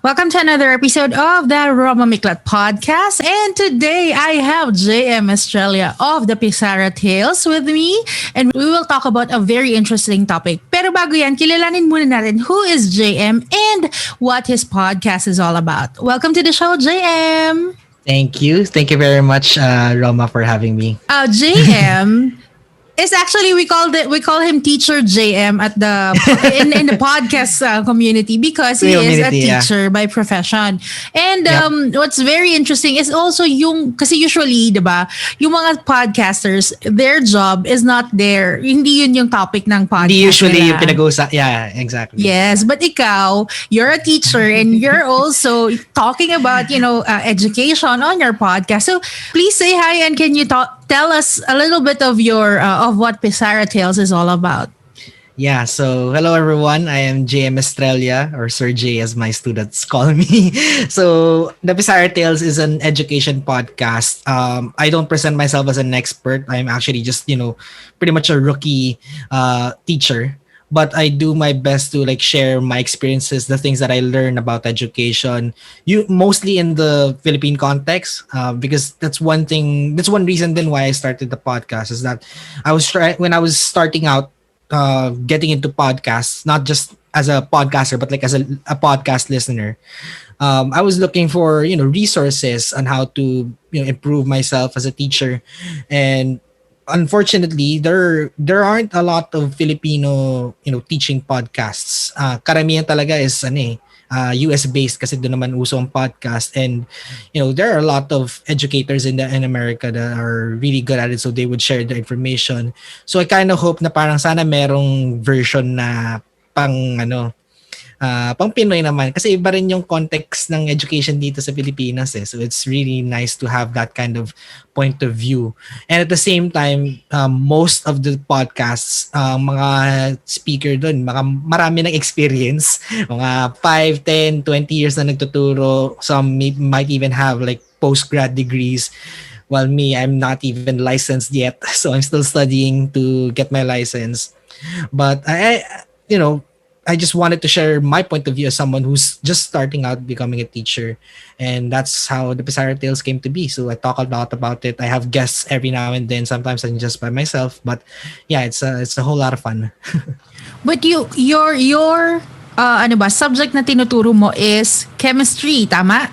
Welcome to another episode of the Roma Miclat podcast. And today I have JM Estrella of the Pisara Tales with me. And we will talk about a very interesting topic. Pero bago yan, kilalanin muna natin who is JM and what his podcast is all about. Welcome to the show, JM. Thank you. Thank you very much, Roma, for having me. JM is actually we call him Teacher JM at the in the podcast community because he is a teacher by profession. And what's very interesting is also yung kasi usually, 'di ba, yung mga podcasters, their job is not there. Hindi yun yung topic ng podcast. Hindi usually yung pinag-uusapan. Yeah, exactly. Yes, but ikaw, you're a teacher and you're also talking about, education on your podcast. So please say hi and can you tell us a little bit of your of what Pisara Tales is all about. Yeah, so hello everyone. I am JM Estrella, or Sir J as my students call me. So the Pisara Tales is an education podcast. I don't present myself as an expert. I'm actually just, pretty much a rookie teacher. But I do my best to share my experiences, the things that I learned about education, mostly in the Philippine context, because that's one reason then why I started the podcast is that when I was starting out, getting into podcasts, not just as a podcaster, but as a podcast listener. I was looking for, resources on how to, improve myself as a teacher. And unfortunately, there aren't a lot of Filipino, teaching podcasts. Karamihan talaga is US based kasi doon naman uso ang podcast, and there are a lot of educators in America that are really good at it, so they would share the information. So I kind of hope na parang sana merong version na pang Pinoy naman kasi iba rin yung context ng education dito sa Pilipinas so it's really nice to have that kind of point of view. And at the same time, most of the podcasts, mga speaker doon, marami ng experience, mga 5, 10, 20 years na nagtuturo. Some might even have post-grad degrees. While me, I'm not even licensed yet, so I'm still studying to get my license. But I just wanted to share my point of view as someone who's just starting out becoming a teacher. And that's how the Pisara Tales came to be. So I talk a lot about it. I have guests every now and then. Sometimes I'm just by myself. But yeah, it's a whole lot of fun. But your subject na tinuturo mo is chemistry, tama?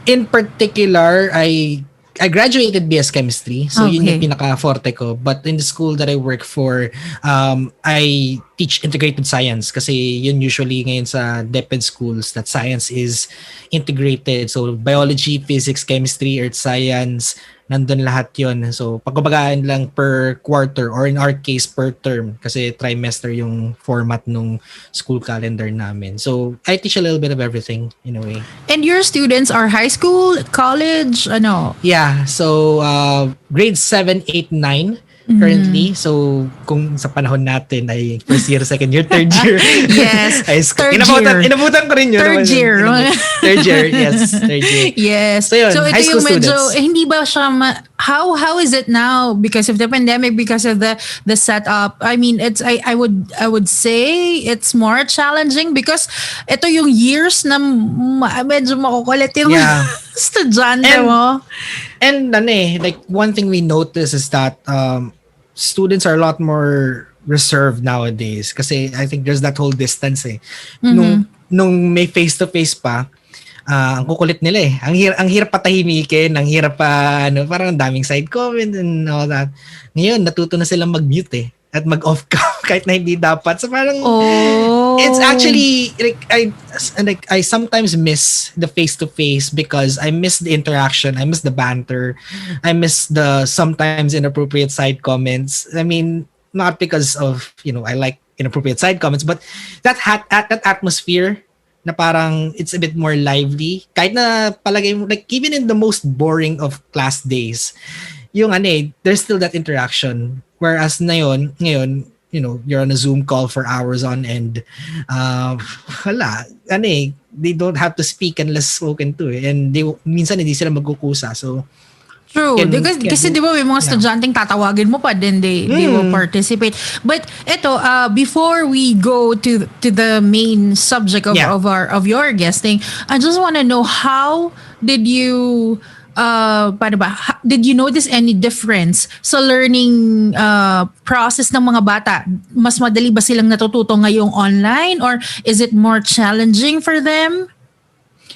In particular, I graduated BS Chemistry. So yun yung pinaka-forte ko. But in the school that I work for, I teach integrated science kasi yun usually ngayon sa DepEd schools that science is integrated. So biology, physics, chemistry, earth science, nandun lahat yun. So pagkabagaan lang per quarter or in our case per term kasi trimester yung format nung school calendar namin. So I teach a little bit of everything in a way. And your students are high school, college, Yeah, so grade 7, 8, 9 currently. So kung sa panahon natin ay first year, second year, third year. Yes. High school. Inabutan ko rin yun. Third year. Third year, yes. Third year. Yes. So yun, ito high school yung medyo, students. hindi ba siya, how is it now because of the pandemic, because of the setup? I mean, I would say it's more challenging because ito yung years na medyo makukulit yung estudyante mo. And one thing we notice is that students are a lot more reserved nowadays kasi I think there's that whole distance Nung may face-to-face pa, ang kukulit nila Ang hirap patahimikin, ang hirap pa parang daming side comment and all that. Ngayon natuto na silang mag-mute at mag-off cam kahit na hindi dapat. So parang it's Oh. actually I sometimes miss the face-to-face because I miss the interaction, I miss the banter, I miss the sometimes inappropriate side comments. I mean, not because of, I like inappropriate side comments, but that atmosphere na parang it's a bit more lively. Kahit na palagay mo, like even in the most boring of class days, yung there's still that interaction. Whereas ngayon, you're on a Zoom call for hours on end. Wala, they don't have to speak unless spoken to. And minsan hindi sila magkukusa. So, True. Kasi di ba may mga estudyanteng tatawagin mo pa then they will participate. But before we go to the main subject of your guesting, I just want to know, how did you did you notice any difference sa learning process ng mga bata? Mas madali ba silang natututo ngayong online, or is it more challenging for them?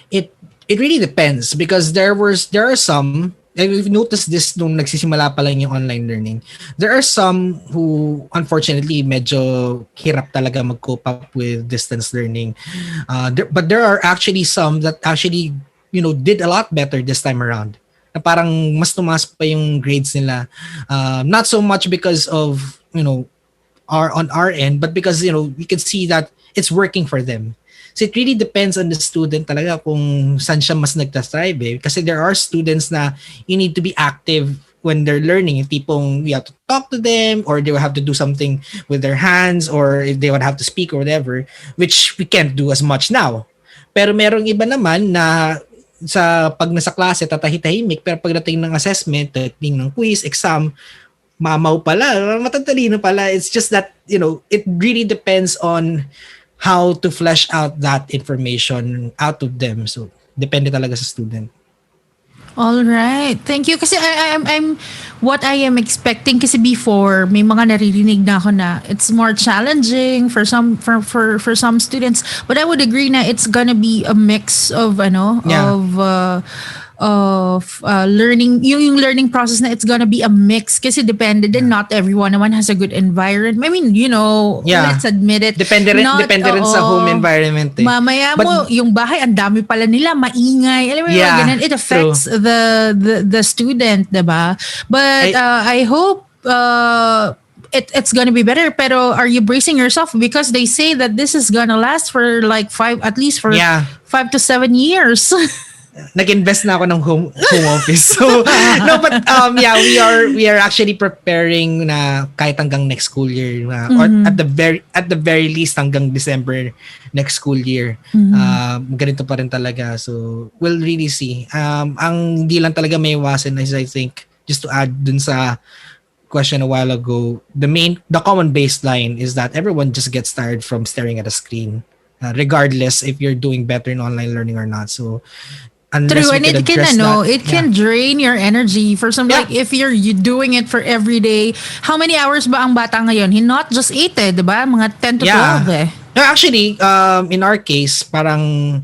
It really depends, because there are some, and we've noticed this nung nagsisimula pa lang yung online learning. There are some who, unfortunately, medyo hirap talaga mag-cope up with distance learning. But there are actually some that actually, did a lot better this time around. Na parang mas tumaas pa yung grades nila. Not so much because of, on our end, but because, we can see that it's working for them. So it really depends on the student talaga kung saan siya mas nagtastrive eh. Kasi there are students na you need to be active when they're learning. Yung tipong you have to talk to them, or they will have to do something with their hands, or if they would have to speak or whatever, which we can't do as much now. Pero merong iba naman na pag nasa klase, tatahitahimik, pero pagdating ng assessment, pagdating ng quiz, exam, mamaw pala, matatalino pala. It's just that, it really depends on how to flesh out that information out of them. So, depende talaga sa student. All right. Thank you. Kasi I'm what I am expecting, kasi before may mga naririnig na ako na it's more challenging for some students, but I would agree na it's gonna be a mix of learning, yung learning process na it's gonna be a mix kasi depende din, not everyone naman has a good environment. I mean, let's admit it. Depende rin sa home environment eh. Mamaya mo, yung bahay, ang dami pala nila, maingay. Alam mo yung ganun, it affects the student, diba? But I hope it's gonna be better. Pero are you bracing yourself? Because they say that this is gonna last for like 5 to 7 years. Nag-invest na ako ng home office. So no, but we are actually preparing na kahit hanggang next school year or at the very least hanggang December next school year. Ganito pa rin talaga. So we'll really see. Ang hindi lang talaga may iwasan is, I think, just to add dun sa question a while ago, the common baseline is that everyone just gets tired from staring at a screen, regardless if you're doing better in online learning or not. So true, and it can drain your energy for some, like if you're doing it for every day. How many hours ba ang bata ngayon? Not just 8 diba? Mga 10 to 12 eh. No, actually, in our case, parang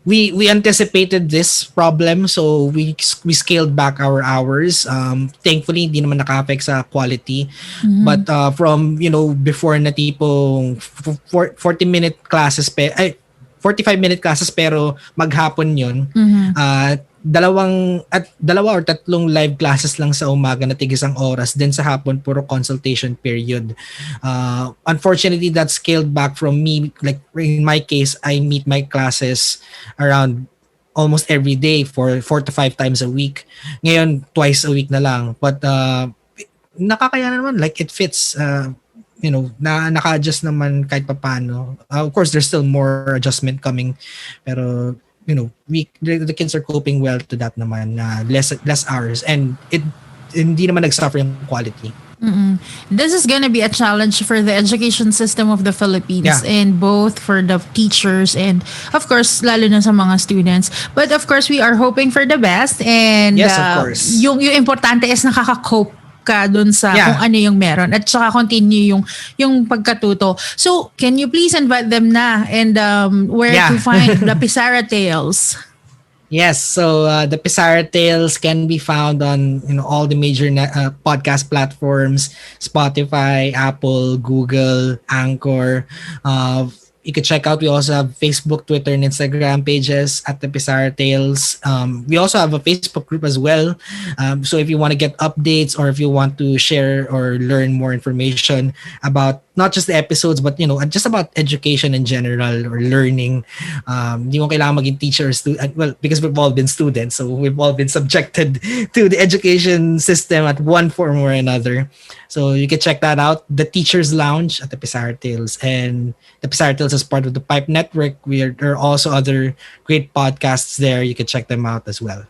we anticipated this problem, so we scaled back our hours. Thankfully, hindi naman naka-affect sa quality. But from, before na tipong 40-minute classes 45-minute classes pero maghapon yun. Dalawa or tatlong live classes lang sa umaga na tig-isang oras. Then sa hapon, puro consultation period. Unfortunately, that scaled back from me. Like in my case, I meet my classes around almost every day for 4 to 5 times a week. Ngayon, twice a week na lang. But nakakaya naman. Like it fits. Naka-adjust naman kahit papano. Of course, there's still more adjustment coming. Pero, the kids are coping well to that naman. Less hours. And hindi naman nag-suffer yung quality. This is gonna be a challenge for the education system of the Philippines, and both for the teachers and, of course, lalo na sa mga students. But, of course, we are hoping for the best. And yes, of course. Yung importante is nakaka-cope ka dun sa kung ano yung meron, at saka continue yung pagkatuto. So, can you please invite them na and where to find the Pisara Tales? Yes, so the Pisara Tales can be found on all the major podcast platforms: Spotify, Apple, Google, Anchor. You can check out. We also have Facebook, Twitter, and Instagram pages at the Pisara Tales. We also have a Facebook group as well. So if you want to get updates or if you want to share or learn more information about not just the episodes but just about education in general or learning, hindi mo kailangan maging teacher or student. Well, because we've all been students, so we've all been subjected to the education system at one form or another. So you can check that out. The Teachers Lounge at the Pisara Tales, and the Pisara Tales is part of the Pipe Network. There are also other great podcasts there. You can check them out as well.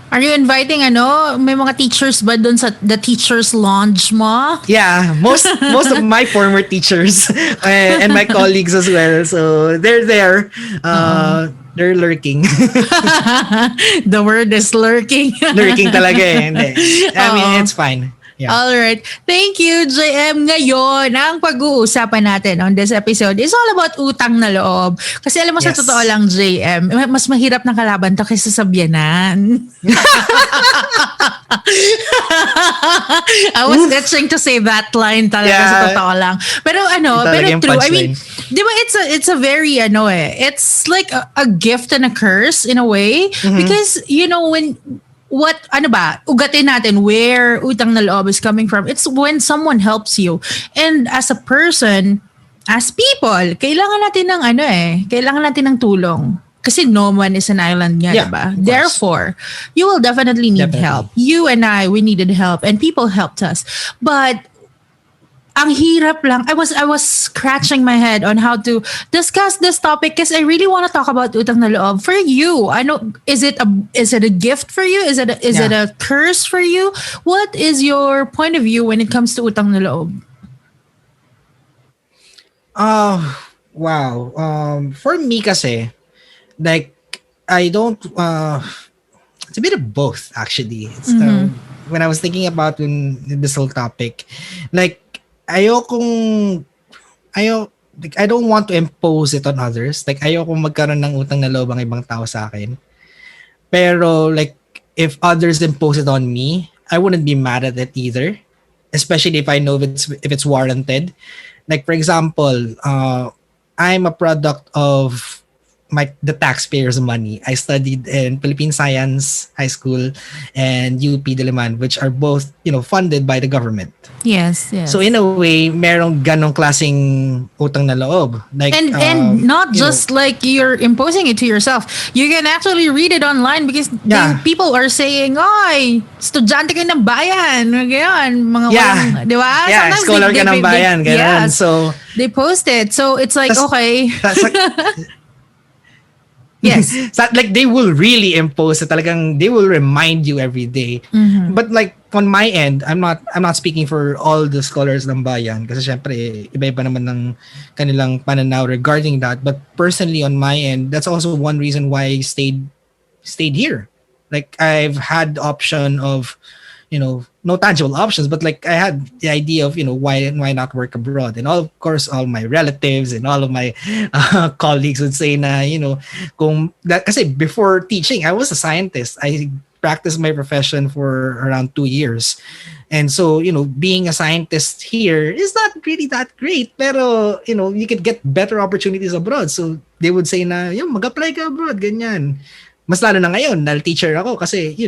Are you inviting may mga teachers ba dun sa the teachers lounge mo? Yeah, most of my former teachers and my colleagues as well. So they're there. They're lurking. The word is lurking. Lurking talaga eh. Hindi. I mean, it's fine. Yeah. All right. Thank you, JM. Ngayon, ang pag-uusapan natin on this episode is all about utang na loob. Kasi alam mo, sa totoo lang, JM, mas mahirap na kalaban to kaysa sa biyanan. I was itching to say that line talaga sa totoo lang. Pero pero true. I mean, di ba it's a very it's like a gift and a curse in a way. Mm-hmm. Because, when ugatin natin where utang na loob is coming from. It's when someone helps you. And as a person, as people, kailangan natin ng tulong. Kasi no one is an island nga, diba? Therefore, you will definitely need help. You and we needed help and people helped us. But ang hirap lang. I was scratching my head on how to discuss this topic because I really want to talk about utang na loob. For you, I know, is it a gift for you? Is it a curse for you? What is your point of view when it comes to utang na loob? Wow. For me kasi, like, I don't, it's a bit of both actually. It's, when I was thinking about this whole topic, like, I don't want to impose it on others. Like, ayokong magkaroon ng utang na loob ang ibang tao sa akin. Pero, like, if others impose it on me, I wouldn't be mad at it either. Especially if I know if it's warranted. Like, for example, I'm a product of the taxpayers' money. I studied in Philippine Science High School and UP Diliman, which are both, funded by the government. Yes. So in a way, merong ganong klaseng utang na loob. Like, and not just like you're imposing it to yourself. You can actually read it online because people are saying, "Oy, estudyante ka ng bayan." Ganyan, mga walang, di ba? Yeah, sometimes scholar ka ng bayan. Ganyan. So they post it. So it's like, okay. Yes. So, like, they will really impose it. Talagang they will remind you every day. Mm-hmm. But like on my end, I'm not speaking for all the scholars ng bayan kasi syempre iba-iba naman ng kanilang pananaw regarding that. But personally on my end, that's also one reason why I stayed here. Like, I've had the option of, no tangible options, but like I had the idea of, why not work abroad? And of course, all my relatives and all of my colleagues would say na, kasi before teaching, I was a scientist. I practiced my profession for around 2 years. And so, being a scientist here is not really that great, pero, you could get better opportunities abroad. So they would say na, mag-apply ka abroad, ganyan. Mas lalo na ngayon, dahil teacher ako kasi,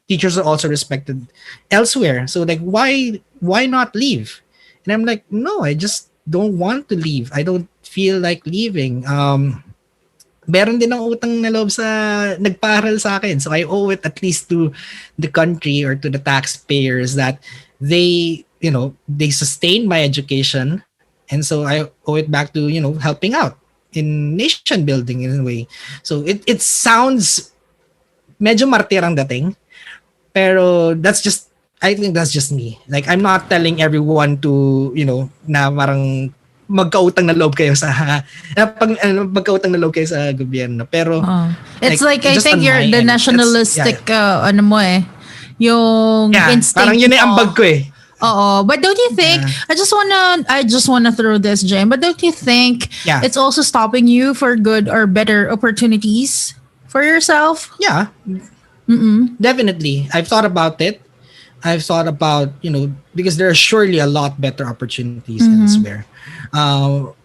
teachers are also respected elsewhere. So like, why not leave? And I'm like, no, I just don't want to leave. I don't feel like leaving. Meron din ang utang na loob sa nagpaaral sa akin. So I owe it at least to the country or to the taxpayers that they sustain my education. And so I owe it back to, helping out in nation building in a way. So it sounds medyo martirang dating. Pero I think that's just me. Like, I'm not telling everyone to, na parang magkautang na loob kayo sa magkautang na loob kayo sa gobyerno. Pero it's like I think you're the nationalistic yung instinct. Parang yun ang ambag ko eh. But don't you think I just wanna throw this, Jim, but don't you think it's also stopping you for good or better opportunities for yourself? Yeah, definitely. I've thought about it. I've thought about, because there are surely a lot better opportunities elsewhere.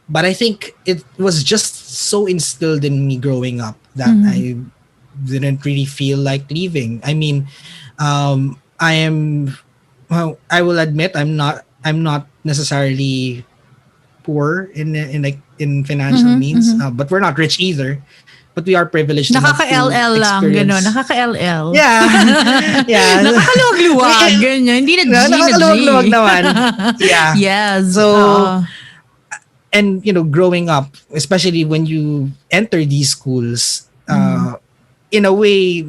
But I think it was just so instilled in me growing up that I didn't really feel like leaving. I mean, I am, well, I will admit I'm not necessarily poor in financial means, but we're not rich either. But we are privileged enough to Nakaka-LL lang, gano'n. experience. Nakaka-LL. Yeah. Yeah. Nakakaluwag-luwag, ganyan. Hindi na G na G. Nakakaluwag-luwag naman. Yeah. Yes. So, and growing up, especially when you enter these schools, in a way,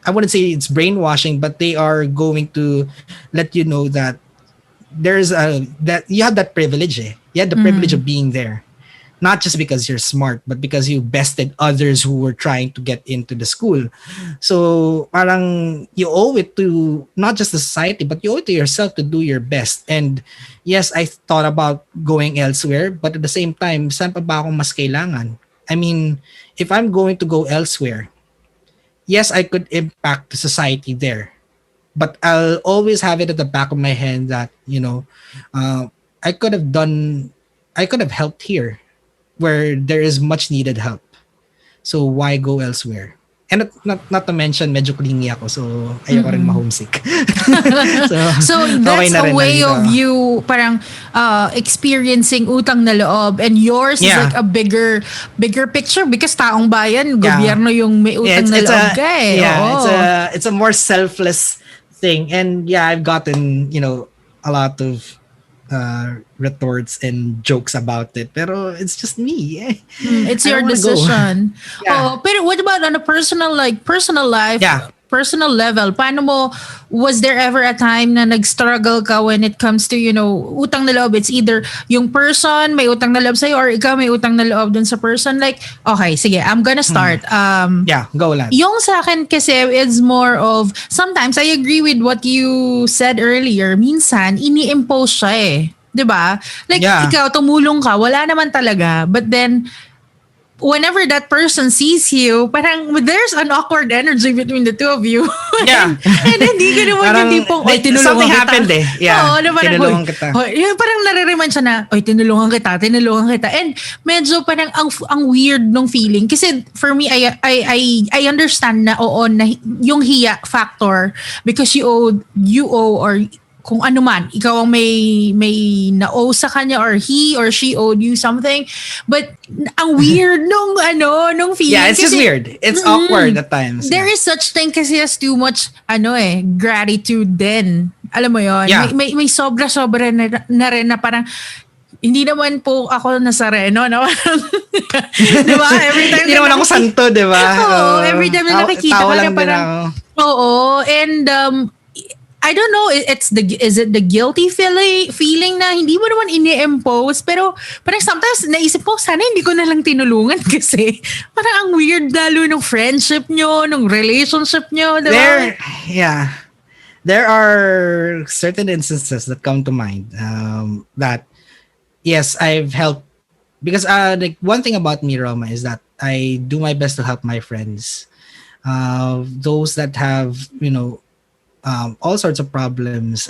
I wouldn't say it's brainwashing, but they are going to let you know that that you have that privilege. You have the privilege of being there. Not just because you're smart, but because you bested others who were trying to get into the school. So parang you owe it to not just the society, but you owe it to yourself to do your best. And yes, I thought about going elsewhere, but at the same time, saan pa ba akong mas kailangan? I mean, if I'm going to go elsewhere, yes, I could impact the society there. But I'll always have it at the back of my head that, I could have helped here where there is much needed help. So why go elsewhere? And not to mention, medyo clingy ako, so ayoko rin ma-homesick. So that's a way of you parang experiencing utang na loob, and yours is like a bigger picture because taong bayan, gobyerno yung may utang na loob ka eh. Yeah, it's a more selfless thing. And yeah, I've gotten, a lot of retorts and jokes about it, pero it's just me. It's your decision. Yeah. Pero what about on a personal life, personal level? Paano mo, was there ever a time na nag-struggle ka when it comes to, utang na loob? It's either yung person may utang na loob sa'yo or ikaw may utang na loob dun sa person. Like, okay, sige, I'm gonna start. Go lang. Yung sa akin kasi is more of, sometimes I agree with what you said earlier. Minsan, ini-impose siya eh. 'Di ba? Like, ikaw, tumulong ka, wala naman talaga. But then, whenever that person sees you, parang there's an awkward energy between the two of you. Yeah. And hindi ka naman yung tipong, oy, tinulungan something kita. Happened eh. Yeah. Oo, parang, tinulungan kita. Parang nare-remind siya na, oy, tinulungan kita. And medyo parang ang weird nung feeling. Kasi for me, I understand na na yung hiya factor because you owe or kung ano man, ikaw ang may na-owe sa kanya or he or she owed you something. But ang weird nung feeling. Yeah, it's just weird. It's awkward at times. There is such thing kasi as too much gratitude din. Alam mo yon. Yeah. May sobra-sobra na rin na parang hindi naman po ako nasareno, no? Diba? Every time hindi naman ako santo, diba? Oo, every time na nakikita ka na parang, oo, and I don't know, is it the guilty feeling na hindi mo naman ini-impose, pero parang sometimes naisip ko, sana hindi ko na lang tinulungan kasi parang ang weird lalo ng friendship nyo, ng relationship nyo, diba? There are certain instances that come to mind that, yes, I've helped. Because like one thing about me, Roma, is that I do my best to help my friends. Those that have, all sorts of problems,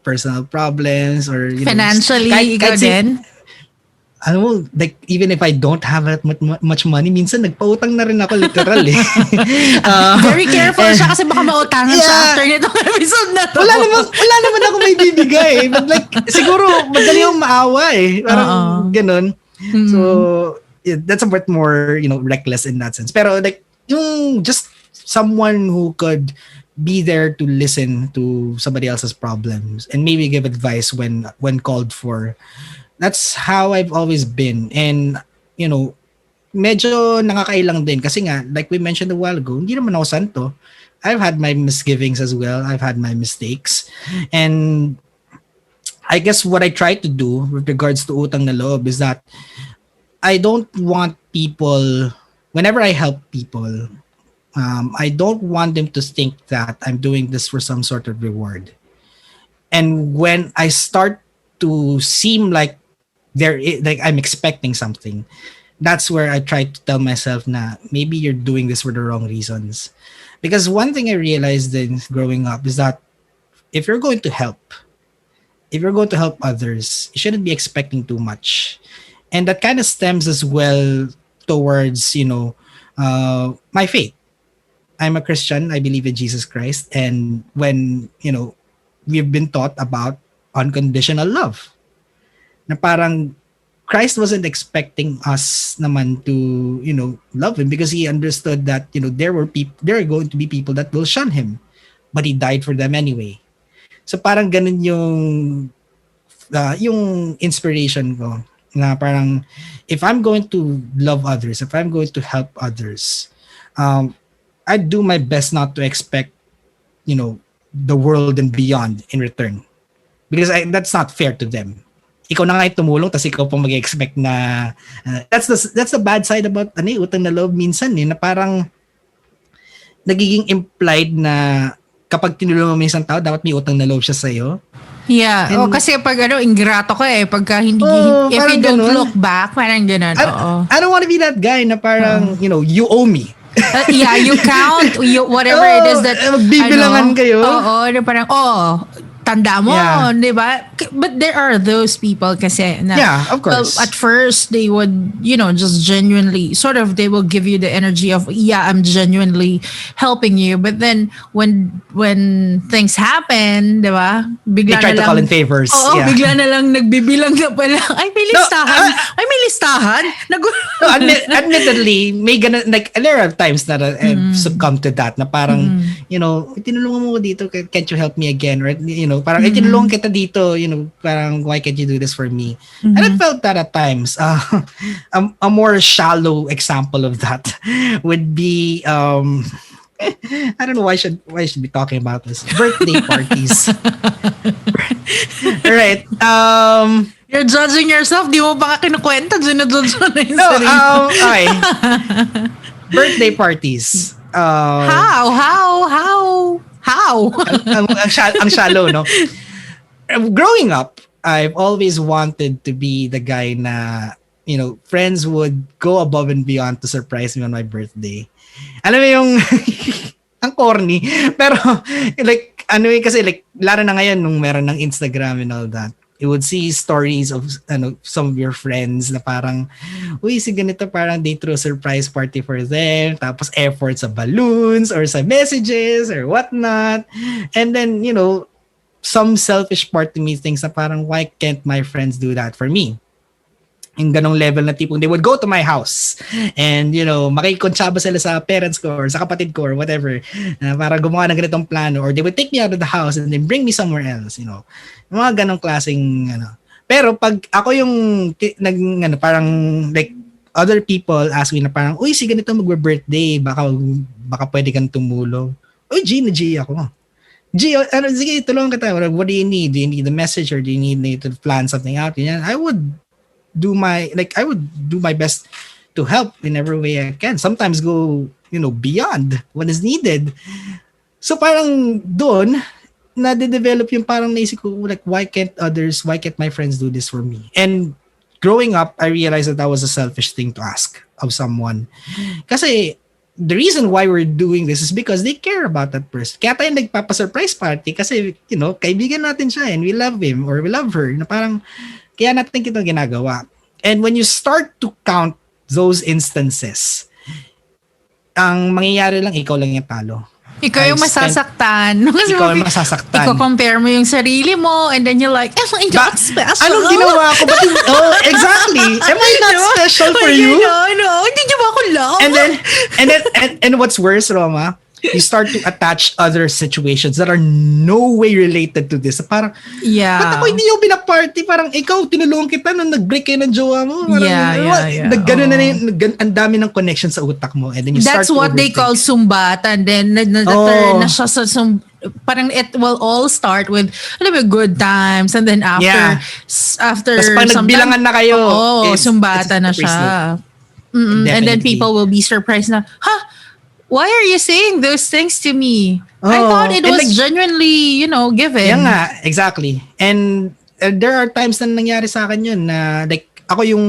personal problems or financially, ikaw din? Like even if I don't have that much money, minsan nagpautang na rin ako literal eh. Very careful siya kasi baka mautangan siya after nitong episode na to. Wala naman ako may bibigay. But like, siguro madali akong maawa eh. Parang ganun. So, that's a bit more, reckless in that sense. Pero like, yung just someone who could be there to listen to somebody else's problems and maybe give advice when called for. That's how I've always been. And, medyo nakakailang din kasi nga, like we mentioned a while ago, hindi naman ako santo. I've had my misgivings as well. I've had my mistakes. And I guess what I try to do with regards to utang na loob is that I don't want people, whenever I help people, I don't want them to think that I'm doing this for some sort of reward. And when I start to seem like I'm expecting something, that's where I try to tell myself na maybe you're doing this for the wrong reasons. Because one thing I realized in growing up is that if you're going to help, if you're going to help others, you shouldn't be expecting too much. And that kind of stems as well towards, my faith. I'm a Christian. I believe in Jesus Christ. And when, we've been taught about unconditional love, na parang Christ wasn't expecting us naman to, love him, because he understood that, there are going to be people that will shun him, but he died for them anyway. So parang ganun yung inspiration ko, na parang if I'm going to love others, if I'm going to help others, I do my best not to expect, the world and beyond in return, because that's not fair to them. Ikaw na nga tumulong, tas ikaw pong mag-expect na that's the bad side about utang na loob minsan, na parang nagiging implied na kapag tinulungan mo isang tao, dapat may utang na loob siya sa'yo. Yeah. And, kasi pag ingrato ka pagka hindi, if you don't look back, parang ganun. I don't want to be that guy na parang, you owe me. Yeah, you count whatever it is that bibilangan kayo. Oo, parang tanda mo, di ba? But there are those people kasi na, yeah, of course. Well, at first they would, just genuinely, sort of, they will give you the energy of, yeah, I'm genuinely helping you. But then when things happen, di ba? Bigla they try to call in favors. Oo, bigla na lang nagbibilang na pala. Ay, may listahan. May listahan. Admittedly, may ganun, like, there are times that I've succumbed to that, na parang, tinulungan mo ko dito, can't you help me again? Or, parang tinulungan kita dito, parang why can't you do this for me? And I felt that at times. A more shallow example of that would be I don't know why I should be talking about this. Birthday parties. Right. You're judging yourself. Di mo ba ka kinukwenta? Ginudjudge mo na yung sarili. Okay. Birthday parties. How? Ang shallow, no? Growing up, I've always wanted to be the guy na, friends would go above and beyond to surprise me on my birthday. Alam mo yung, ang corny. Pero, kasi laro na ngayon nung meron ng Instagram and all that. You would see stories of some of your friends na parang, uy, si ganito parang they threw a surprise party for them, tapos effort sa balloons or sa messages or whatnot. And then, some selfish part to me thinks na parang, why can't my friends do that for me? Yung ganong level na tipong they would go to my house and, makikonsyaba sila sa parents ko or sa kapatid ko or whatever, para gumawa ng ganitong plano, or they would take me out of the house and then bring me somewhere else, mga ganong klaseng, Pero pag ako yung, parang, like, other people ask me na parang, uy, si ganito magbe-birthday, baka pwede kang tumulong. Uy, G ako. G, sige, tulungan kita. What do you need? Do you need the message or do you need me to plan something out? I would do my best to help in every way I can. Sometimes go, beyond what is needed. So parang doon, na-develop yung parang naisip ko, like, why can't my friends do this for me? And growing up, I realized that was a selfish thing to ask of someone. Kasi the reason why we're doing this is because they care about that person. Kaya tayo nagpapa-surprise party kasi, kaibigan natin siya and we love him or we love her. Na parang, kaya natin ito ginagawa. And when you start to count those instances, ang mangyayari lang, ikaw lang yung talo. Ikaw yung masasaktan. Ikaw yung masasaktan. Iko-compare mo yung sarili mo and then you're like, am I not special? Anong ginawa ko? Exactly. Am I not special for you? No. Hindi niyo ba ako love? And what's worse, Roma, you start to attach other situations that are no way related to this. Parang, ba't ako hindi yung pinaparty? Parang, ikaw, tinulungan kita nung nag-break kayo ng jowa mo. Parang, Ganun na yun, ang dami ng connection sa utak mo. And then you That's what they call sumbatan. Then, na-turn na siya sa parang it will all start with good times and then after tapos pag nagbilangan na kayo, sumbata na siya. And then people will be surprised na, why are you saying those things to me? I thought it was genuinely, given. Yeah nga, exactly. And there are times na nangyari sa akin yun na like, ako yung,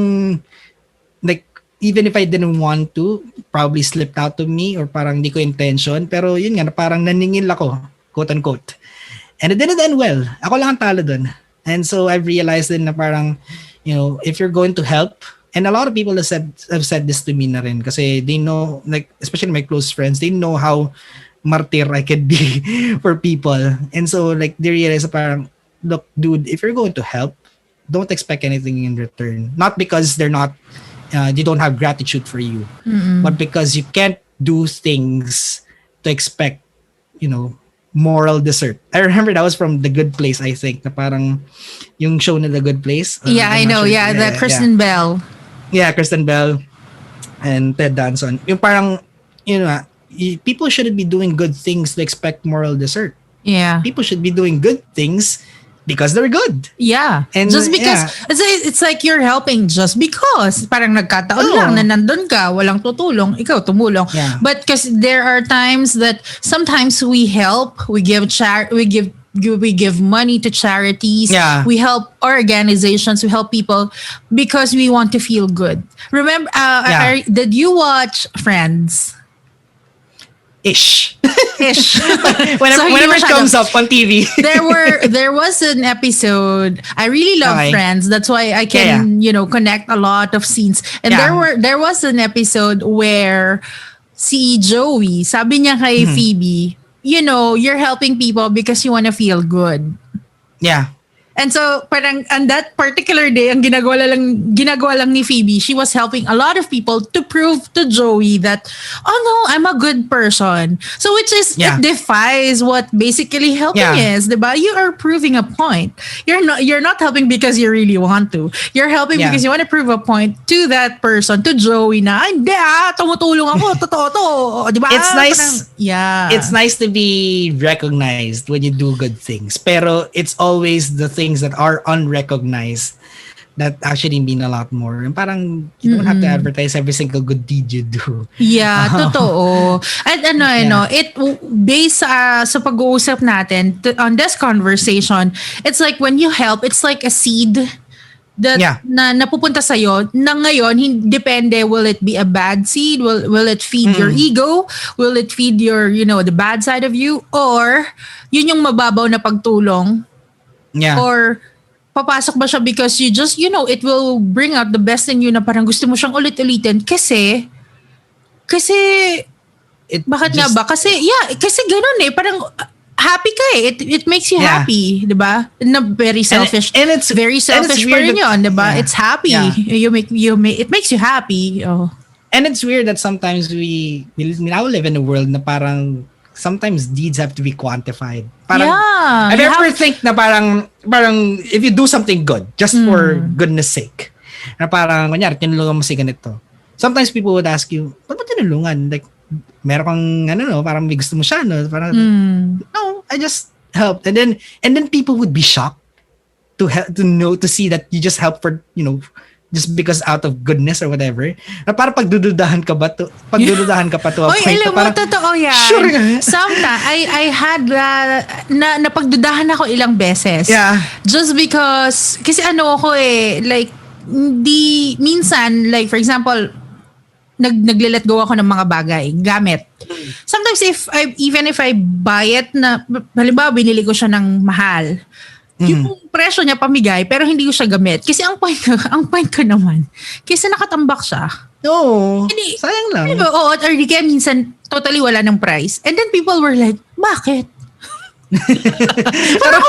like, even if I didn't want to, probably slipped out to me or parang di ko intention. Pero yun nga, parang naningil ako, quote unquote. And it didn't end well. Ako lang ang talo dun. And so I've realized din na parang, if you're going to help, and a lot of people have said this to me na rin kasi they know, like, especially my close friends, they know how martyr I could be for people. And so, like, they realize parang, look, dude, if you're going to help, don't expect anything in return. Not because they don't have gratitude for you, but because you can't do things to expect, moral desert. I remember that was from The Good Place, I think, na parang yung show na The Good Place. Yeah, I know. Sure. Yeah, the Kristen Bell. Yeah, Kristen Bell and Ted Danson. Yung parang, people shouldn't be doing good things to expect moral desert. Yeah. People should be doing good things because they're good. Yeah. And just because, it's like you're helping just because. Parang nagkataon lang na nandun ka, walang tutulong, ikaw tumulong. Yeah. But because there are times that sometimes we help, we give money to charities. Yeah. We help organizations, we help people because we want to feel good. Remember, did you watch Friends? Ish. Whenever it comes up on TV. there was an episode. I really love Friends. That's why I can connect a lot of scenes. And there was an episode where si Joey, sabi niya kay Phoebe, you're helping people because you want to feel good. Yeah. And so, parang on that particular day, ang ginagawa lang ni Phoebe, she was helping a lot of people to prove to Joey that, oh no, I'm a good person. So, which is, it defies what basically helping is, diba? You are proving a point. You're not helping because you really want to. You're helping because you want to prove a point to that person, to Joey na, hindi tumutulong ako, totoo to. Diba? It's nice. Parang, it's nice to be recognized when you do good things. Pero it's always the things that are unrecognized that actually mean a lot more. And parang you don't have to advertise every single good deed you do. Yeah, totoo. At it based sa pag-uusap natin on this conversation, it's like when you help, it's like a seed that na napupunta sa'yo na ngayon, depende, will it be a bad seed? Will it feed your ego? Will it feed your, the bad side of you? Or yun yung mababaw na pagtulong? Yeah. Or papasok ba siya because you just, it will bring out the best in you na parang gusto mo siyang ulit-ulitin kasi bakit nga ba? Kasi ganun parang happy ka It makes you happy, diba? Na very selfish. And it's very selfish pa rin yun, diba? It's happy. Yeah. It makes you happy. Oh. And it's weird that sometimes we now live in a world na parang sometimes deeds have to be quantified. Parang, have you ever think na parang if you do something good, just for goodness sake, na parang, kunyari, tinulungan mo si ganito. Sometimes people would ask you, ba't mo tinulungan? Like, meron kang, parang may gusto mo siya, no? Parang, no, I just helped. And then people would be shocked to see that you just helped for, just because out of goodness or whatever. Na parang pagdududahan ka pa to a point. Oy, alam mo, totoo yan. Sure. Sometimes, I had na pagdudahan ako ilang beses. Yeah. Just because, kasi ako like, minsan, like for example, nagle-let go ako ng mga bagay, gamit. Sometimes even if I buy it na, halimbawa binili ko siya ng mahal, yung presyo niya pamigay pero hindi ko siya gamit. Kasi ang point ko naman, kasi nakatambak siya. Oo. Sayang lang. Diba? Or kaya minsan totally wala ng price. And then people were like, bakit? Parang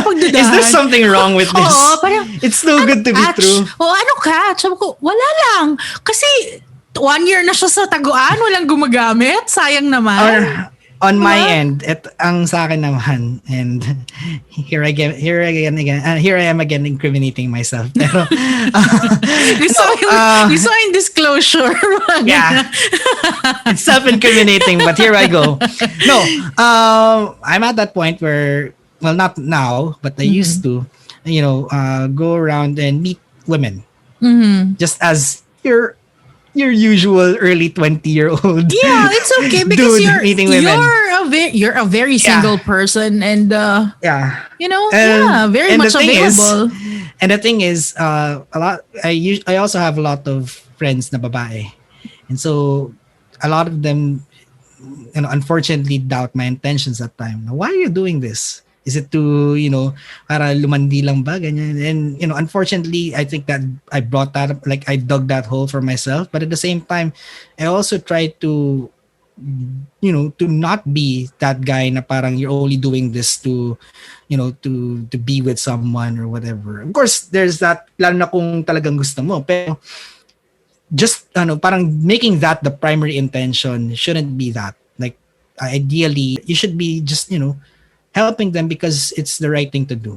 pagdudahan. Is there something wrong with this? Oo, parang, it's so good to be true. Ano ka? Sabi ko, wala lang. Kasi 1 year na siya sa taguan, walang gumagamit. Sayang naman. On my end, ang sa akin naman, and here I am again incriminating myself. Pero gusto yung disclosure. Yeah, it's self-incriminating, but here I go. No, I'm at that point where, well, not now, but I used to, go around and meet women, just as your usual early 20-year-old. Yeah, it's okay because you're a very single person and very much available. And the thing is, I also have a lot of friends na babae. And so a lot of them, unfortunately doubt my intentions that time. Why are you doing this? Is it to, para lumandi lang ba, ganyan? And, unfortunately, I think that I brought that up, like I dug that hole for myself. But at the same time, I also tried to, to not be that guy na parang you're only doing this to, to be with someone or whatever. Of course, there's that, lalo na kung talagang gusto mo. Pero, just, parang making that the primary intention shouldn't be that. Like, ideally, you should be just, helping them because it's the right thing to do.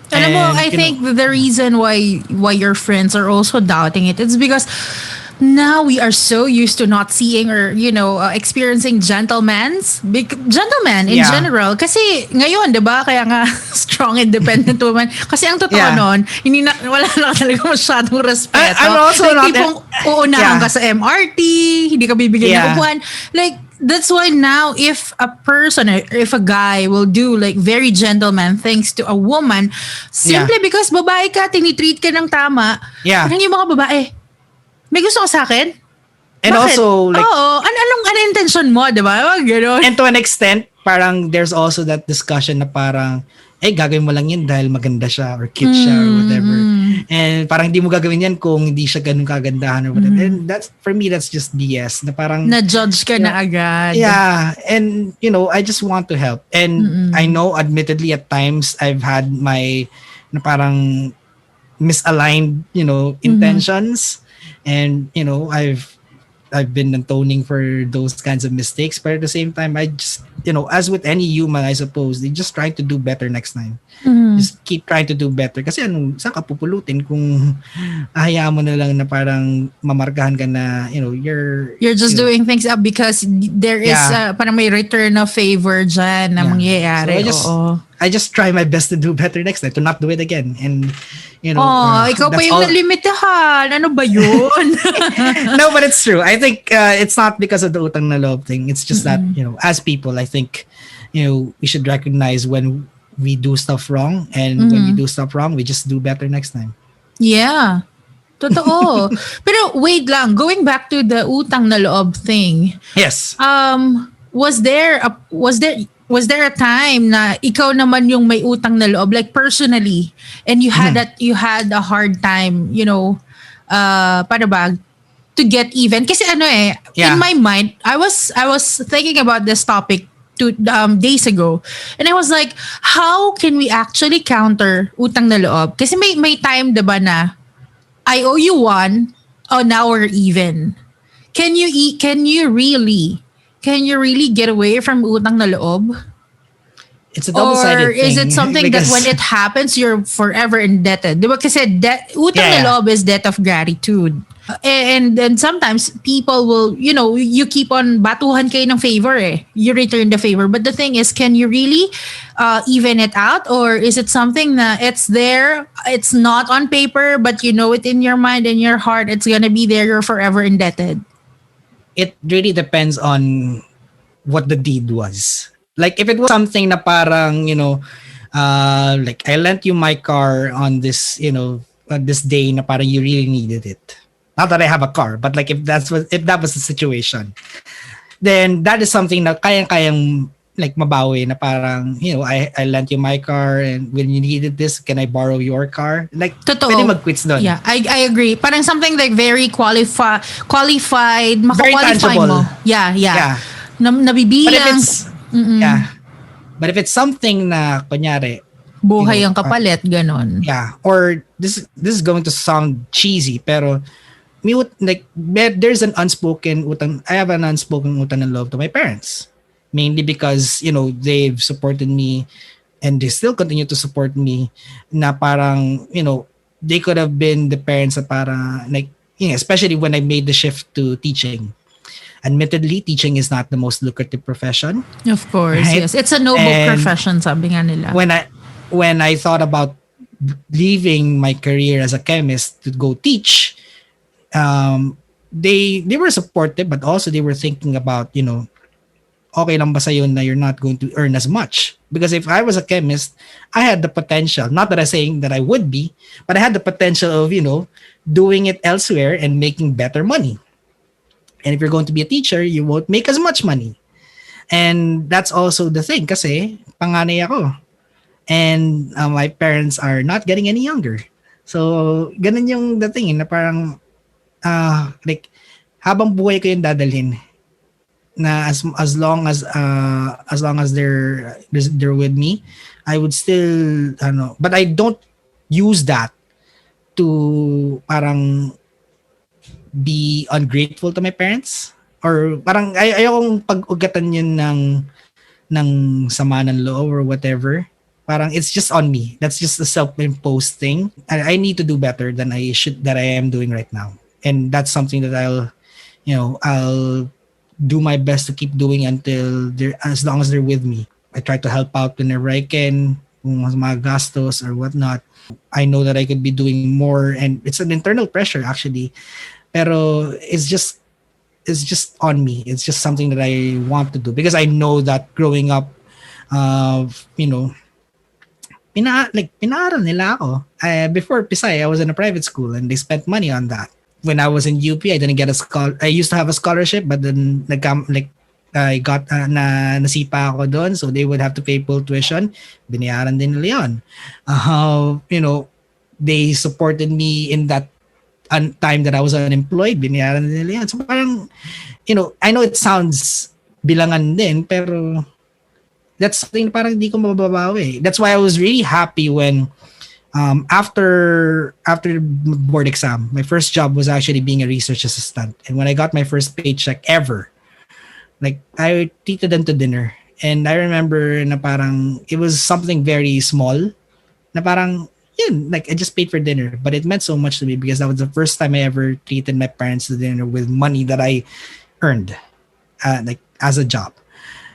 Alam mo, I think the reason why your friends are also doubting it is because now we are so used to not seeing or experiencing gentlemen in general. Kasi ngayon, 'di ba? Kaya nga strong independent woman. Kasi ang totoo noon, wala na talaga masyadong respeto. I'm also like, not tipong uunahan ka sa MRT, hindi ka bibigyan ng upuan. Like, that's why now if a person or if a guy will do like very gentleman things to a woman simply because babae ka, tinitreat ka ng tama, parang yung mga babae, may gusto ka sa akin? And bakit? Also, like, anong intention mo, di ba? Gano'n. And to an extent, parang there's also that discussion na parang, gagawin mo lang yun dahil maganda siya or cute siya or whatever. And parang hindi mo gagawin yan kung hindi siya ganun kagandahan or whatever. And that's, for me, that's just BS. Na parang, na-judge ka na agad. Yeah. And, I just want to help. And I know, admittedly, at times, I've had my, na parang misaligned, intentions. And, I've been atoning for those kinds of mistakes, but at the same time, I just, as with any human, I suppose, they just try to do better next time. Just keep trying to do better. Kasi saan ka pupulutin kung hayaan mo na lang na parang mamarkahan ka na, you're just doing things up because there is parang may return of favor dyan na mangyayari. So I just try my best to do better next time, to not do it again. And, ikaw pa yung nalimitahan. Ano ba yun? No, but it's true. I think it's not because of the utang na loob thing. It's just that, as people, I think, we should recognize when we do stuff wrong. And when we do stuff wrong, we just do better next time. Yeah. Totoo. Pero wait lang. Going back to the utang na loob thing. Yes. Was there a time na ikaw naman yung may utang na loob, like personally, and you had a hard time, paano ba, to get even? Kasi in my mind, I was thinking about this topic 2 days ago, and I was like, how can we actually counter utang na loob? Kasi may time, diba, na I owe you one, now we're even. Can you really get away from utang na loob? It's a double-sided thing. Or is it something that when it happens, you're forever indebted? Diba? Kasi utang na loob is debt of gratitude. And then sometimes people will, you keep on batuhan kayo ng favor You return the favor. But the thing is, can you really even it out? Or is it something that it's there, it's not on paper, but you know it in your mind and your heart, it's gonna be there, you're forever indebted? It really depends on what the deed was. Like if it was something na parang, like I lent you my car on this, on this day na parang you really needed it. Not that I have a car, but like if that was the situation, then that is something na kayang like mabawi na parang, I lent you my car and when you needed this, can I borrow your car? Like, totoo. Pwede mag-quits doon. Yeah, I agree. Parang something like very qualified, very makakwalify mo. Yeah. Nabibilang. But if it's something na, kunyari, buhay ang kapalit, ganon. Yeah. Or this is going to sound cheesy, pero there's an unspoken utang. I have an unspoken utang na loob to my parents. Mainly because, they've supported me and they still continue to support me na parang, they could have been the parents na parang, like, especially when I made the shift to teaching. Admittedly, teaching is not the most lucrative profession. Of course, right? Yes. It's a noble profession, sabi nga nila. When I thought about leaving my career as a chemist to go teach, they were supportive, but also they were thinking about, okay lang ba sa'yo na you're not going to earn as much? Because if I was a chemist, I had the potential, not that I'm saying that I would be, but I had the potential of, doing it elsewhere and making better money. And if you're going to be a teacher, you won't make as much money. And that's also the thing kasi panganay ako. And my parents are not getting any younger. So, ganun yung dating na parang like habang buhay ko yung dadalhin na as long as they're with me, I would still but I don't use that to parang be ungrateful to my parents, or parang ayokong pag-ugatan yun ng sama ng loob or whatever. Parang it's just on me. That's just a self-imposed thing. I need to do better than I am doing right now. And that's something that I'll do my best to keep doing until as long as they're with me. I try to help out whenever I can, kung mga gastos or whatnot. I know that I could be doing more, and it's an internal pressure actually. Pero it's just on me. It's just something that I want to do because I know that growing up, pinaaral nila ako. Before Pisay, I was in a private school and they spent money on that. When I was in UP, I didn't get I used to have a scholarship, but then I got nasipa ako doon, so they would have to pay full tuition. Binayaran din nila yun. They supported me in that time that I was unemployed. Binayaran din nila yun. So parang, I know it sounds bilangan din, pero that's something parang hindi ko mababawi. That's why I was really happy when after board exam, my first job was actually being a research assistant. And when I got my first paycheck ever, like I treated them to dinner. And I remember na parang it was something very small na parang like I just paid for dinner, but it meant so much to me because that was the first time I ever treated my parents to dinner with money that I earned like as a job.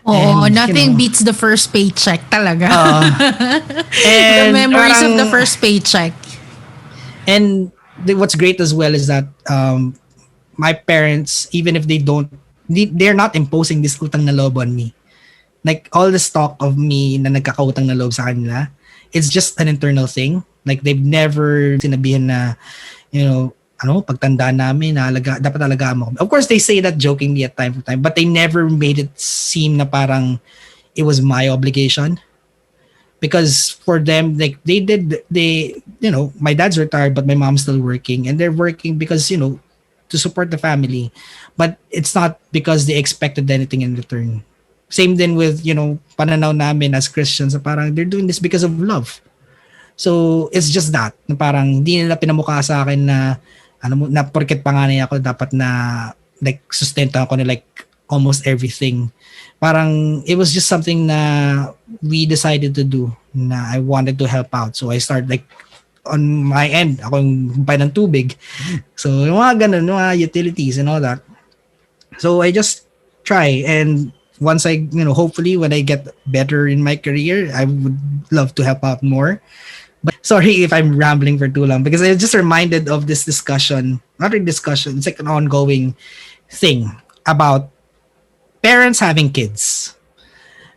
Oh, nothing beats the first paycheck talaga. And the memories of the first paycheck. And what's great as well is that my parents, even if they're not imposing this utang na loob on me. Like all this talk of me na nagkakautang na loob sa kanila, it's just an internal thing. Like they've never sinabihan na, pagtanda namin, dapat alagaan mo. Of course, they say that jokingly at time to time, but they never made it seem na parang it was my obligation. Because for them, like my dad's retired, but my mom's still working, and they're working because, to support the family. But it's not because they expected anything in return. Same then with, pananaw namin as Christians, parang they're doing this because of love. So, it's just that, na parang hindi nila pinamukha sa akin na, na porket panganay ako, dapat na, like, sustenta ako na, like, almost everything. Parang, it was just something na we decided to do, na I wanted to help out. So, I started, like, on my end, ako yung humpay ng tubig. So, yung mga ganun, mga utilities and all that. So, I just try, and once I, hopefully when I get better in my career, I would love to help out more. But sorry if I'm rambling for too long because I was just reminded of this discussion, not a discussion, it's like an ongoing thing about parents having kids.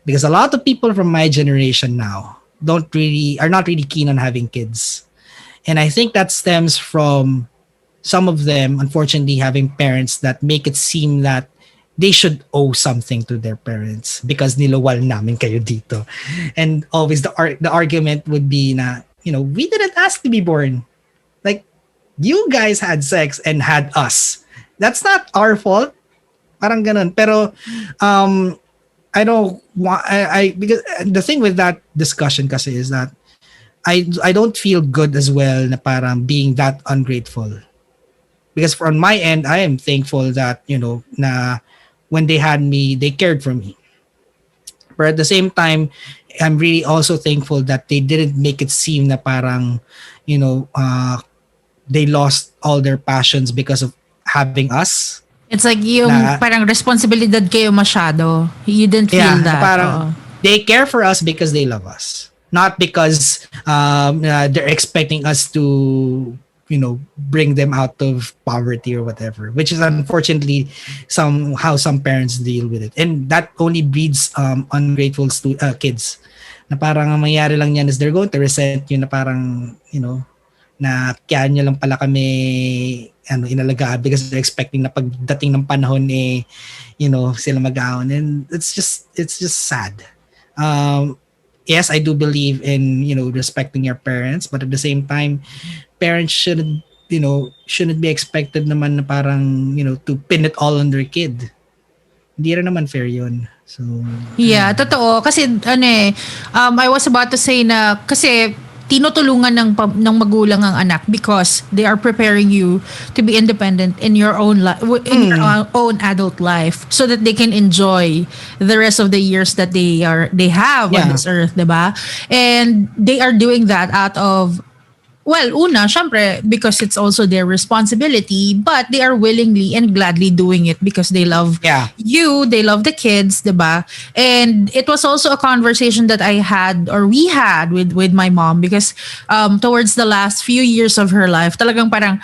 Because a lot of people from my generation now are not really keen on having kids. And I think that stems from some of them, unfortunately, having parents that make it seem that they should owe something to their parents because nilawal namin kayo dito. And always the argument would be na, we didn't ask to be born. Like, you guys had sex and had us. That's not our fault. Parang ganun. Pero, I don't want, because the thing with that discussion kasi is that I don't feel good as well na parang being that ungrateful. Because on my end, I am thankful that, na when they had me, they cared for me. But at the same time, I'm really also thankful that they didn't make it seem na parang, they lost all their passions because of having us. It's like yung parang responsibilidad kayo masyado. You didn't feel that. Parang, they care for us because they love us. Not because they're expecting us to, bring them out of poverty or whatever, which is unfortunately how some parents deal with it, and that only breeds ungrateful kids, na parang ang mangyayari lang yan is they're going to resent you, na parang na kaya nyo lang pala kami inalagaan because they're expecting na pagdating ng panahon sila mag-aon, and it's just sad. Yes, I do believe in respecting your parents, but at the same time, parents shouldn't be expected naman na parang to pin it all on their kid. Hindi rin naman fair yun. So yeah, totoo kasi I was about to say na kasi tinutulungan ng magulang ang anak because they are preparing you to be independent in your own in your own adult life, so that they can enjoy the rest of the years that they have on this earth, diba? And they are doing that out of, well, una, syempre, because it's also their responsibility, but they are willingly and gladly doing it because they love you, they love the kids, diba? And it was also a conversation that I had, or we had with my mom, because towards the last few years of her life, talagang parang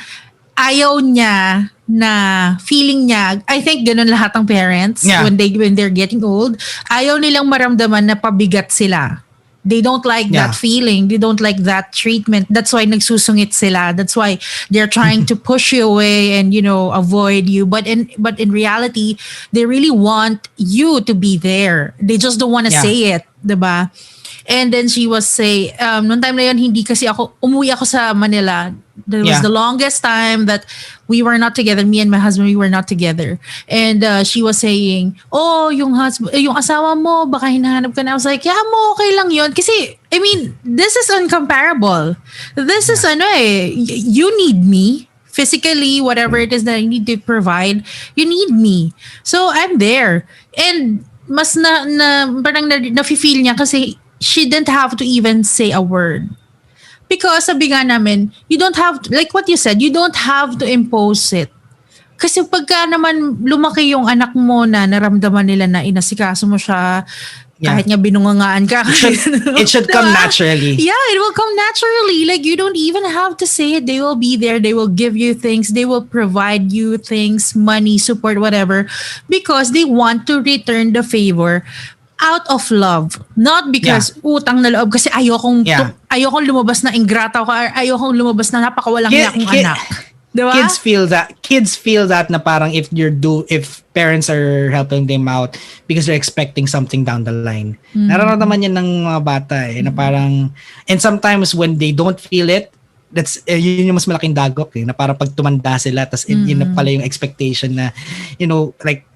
ayaw niya na feeling niya, I think ganun lahat ng parents when they're getting old, ayaw nilang maramdaman na pabigat sila. They don't like that feeling. They don't like that treatment. That's why nagsusungit sila. That's why they're trying to push you away and avoid you. But in reality, they really want you to be there. They just don't want to say it, diba? And then she was say, noong time na yun, umuwi ako sa Manila. That was the longest time that we were not together. Me and my husband, we were not together. And she was saying, yung asawa mo, baka hinahanap ka na. I was like, mo, okay lang yun. Kasi, I mean, this is uncomparable. This is you need me. Physically, whatever it is that I need to provide, you need me. So, I'm there. And mas parang na-feel niya kasi she didn't have to even say a word. Because sabi nga namin, you don't have to, like what you said, you don't have to impose it. Kasi pagka naman lumaki yung anak mo na naramdaman nila na inasikaso mo siya, kahit nga binungangaan ka. It should come naturally. Yeah, it will come naturally. Like you don't even have to say it. They will be there. They will give you things. They will provide you things, money, support, whatever. Because they want to return the favor out of love, not because utang na loob, kasi ayokong lumabas na ingrata ko, ayokong lumabas na napakawalang niya akong anak. Diba? Kids feel that na parang if parents are helping them out because they're expecting something down the line. Nararamdaman yan ng mga bata na parang, and sometimes when they don't feel it, that's yun yung mas malaking dagok na parang pag tumanda sila, tas yun na pala yung expectation na like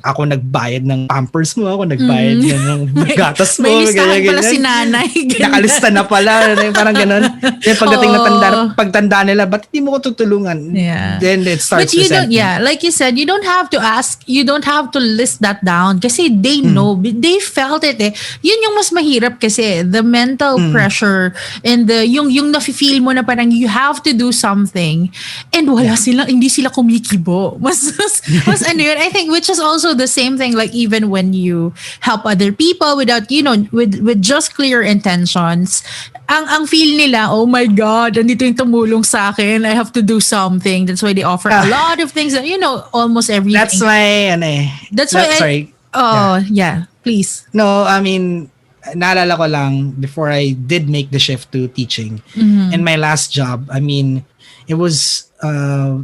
ako nagbayad ng pampers mo, ako nagbayad ng gatas mo. May listahan pala si nanay. Nakalista na pala. Parang ganun. Then pagdating na pagtanda nila, ba't hindi mo ko tutulungan? Yeah. Then it starts to set. Like you said, you don't have to ask, you don't have to list that down kasi they know, they felt it Yun yung mas mahirap kasi, the mental pressure and yung nafe-feel mo na parang you have to do something and hindi sila kumikibo. Mas yun, I think, which is also the same thing, like even when you help other people without with just clear intentions, ang feel nila, oh my God, andito yung tumulong sa akin, I have to do something. That's why they offer a lot of things, almost everything. That's why please. No, I mean, naalala ko lang before I did make the shift to teaching. In my last job, I mean, it was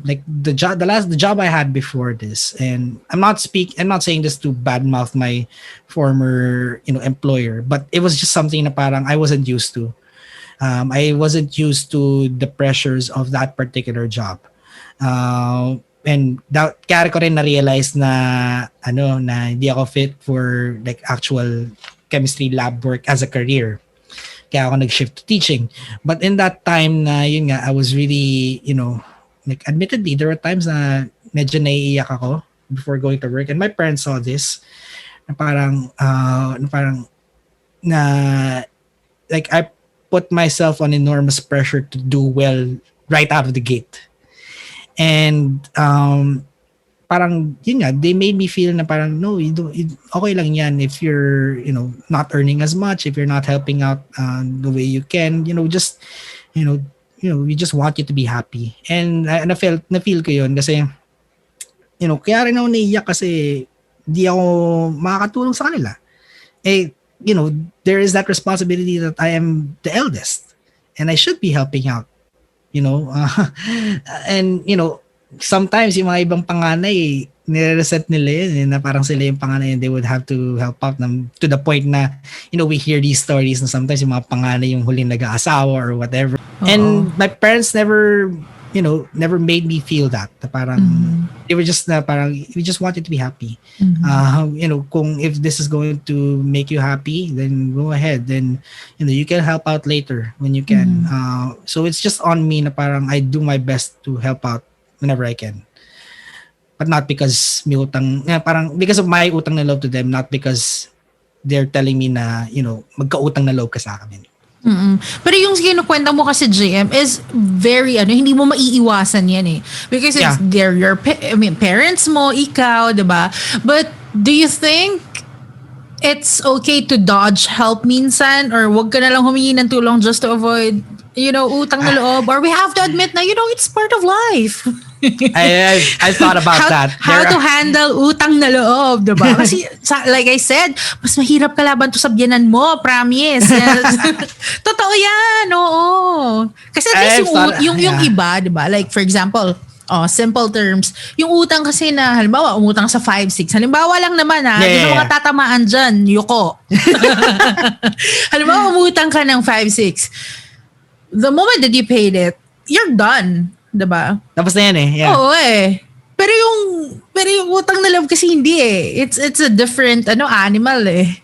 like the job I had before this, and I'm not saying this to badmouth my former employer, but it was just something na parang I wasn't used to. I wasn't used to the pressures of that particular job, and kaya ko rin na-realize na na hindi ako fit for like actual chemistry lab work as a career. Kaya ako nag-shift to teaching. But in that time na yun nga, I was really, like admittedly, there were times na medyo naiiyak ako before going to work. And my parents saw this. Na parang like I put myself on enormous pressure to do well right out of the gate. And parang yun nga, they made me feel na parang no, okay lang yan if you're not earning as much, if you're not helping out the way you can, just we just want you to be happy. And na-feel ko yun kasi, kaya rin ako naiyak kasi di ako makakatulong sa kanila. Eh, there is that responsibility that I am the eldest and I should be helping out, and, sometimes yung mga ibang panganay, nire-resent nila yun, na parang sila yung panganay and they would have to help out them to the point na, we hear these stories na sometimes yung mga panganay yung huling nag-aasawa or whatever. Uh-oh. And my parents never made me feel that. Parang, they were just parang, we just wanted to be happy. Kung if this is going to make you happy, then go ahead. Then, you can help out later when you can. So it's just on me na parang I do my best to help out whenever I can. But not because may utang, parang because of my utang na loob to them, not because they're telling me na, magka-utang na loob ka sa akin. Pero yung kinukwenta mo kasi JM is very hindi mo maiiwasan yan eh. Because they're your parents mo, ikaw, diba? But do you think it's okay to dodge help minsan or wag ka na lang humingi ng tulong just to avoid utang na loob, or we have to admit na it's part of life. I thought about that. How to handle utang na loob, diba? Kasi like I said, mas mahirap kalaban to sa biyanan mo, promise. Totoo yan, oo. Kasi at least yung iba, diba? Like for example, simple terms, yung utang kasi na halimbawa umutang sa 5-6, halimbawa lang naman yung mga tatamaan dyan, yuko. Halimbawa umutang ka ng 5-6, the moment that you paid it, you're done. Diba? Tapos na yan eh. Yeah. Oo eh. Pero yung utang na loob kasi hindi eh. It's a different animal eh.